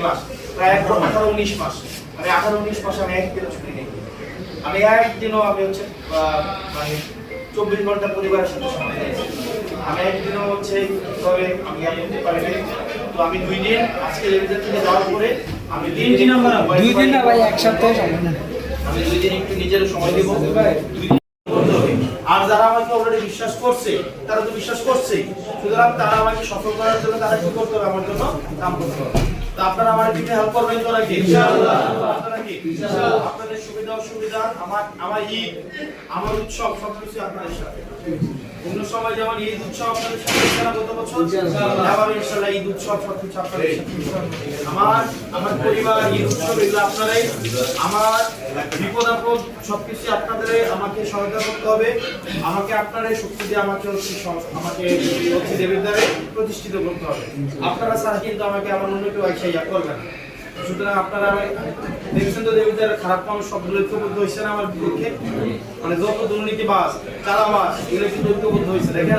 মাস, প্রায় 18-19 মাস, আমি 18-19 মাসে আমি একদিনও ছুটি নেই। আমি একদিনও আমি হচ্ছে মানে 24 ঘন্টা পরিবারের সাথে সময় দিয়েছি। আমি একদিনও হচ্ছে তবে আমি করতে পারিনি। তো আমি 2 দিন আজকে লেভেল থেকে যাওয়ার পরে আমি 2 দিন না ভাই, এক সপ্তাহ সময় না। আমি 2 দিন একটু নিজের সময় দেব। 2 দিন করতে হবে। আর যারা আমাকে অলরেডি বিশ্বাস করছে তারা তো বিশ্বাস করছেই, সুতরাং তারা আমাকে সফল করার জন্য তারা কি করতে হবে, আমার জন্য কাম করতে হবে। তো আপনারা আমার দিকে হেল্প করবেন তো নাকি? ইনশাআল্লাহ। আপনারা কি ইনশাআল্লাহ আপনাদের সুবিধা অসুবিধা আমার ঈদ আমার উৎসব সবকিছু আপনাদের সাথে। অন্য সময় যেমন ঈদ উৎসব আপনাদের সাথে ছিল গত বছর, আবার ইনশাআল্লাহ ঈদ উৎসব সবকিছু আপনাদের সাথে। আমার পরিবার ঈদ উৎসব এগুলো আপনারাই, আমার বিপদ আপদ সবকিছু আপনাদের আমাকে সহায়তা করতে হবে। আমাকে আপনারাই শক্তি দিয়ে আমাকে হচ্ছে দেবের দ্বারে প্রতিষ্ঠিত করতে হবে। আপনারা ছাড়া কিন্তু আমাকে আমার অন্য কেউ আইসাইয়া করবে না। সুতরাং আপনারা দেখছেন তো দেবের দ্বারে খারাপ মানুষ সবগুলো ঐক্যবদ্ধ হয়েছে না আমার বিপক্ষে, মানে যত দুর্নীতিবাজ চালাবাজ এগুলো কিন্তু ঐক্যবদ্ধ হয়েছে। দেখেন